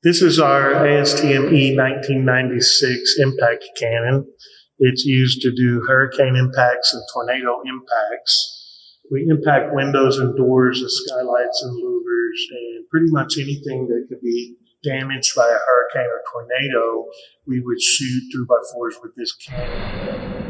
This is our ASTM E 1996 impact cannon. It's used to do hurricane impacts and tornado impacts. We impact windows and doors and skylights and louvers and pretty much anything that could be damaged by a hurricane or tornado, we would shoot 2x4s with this cannon.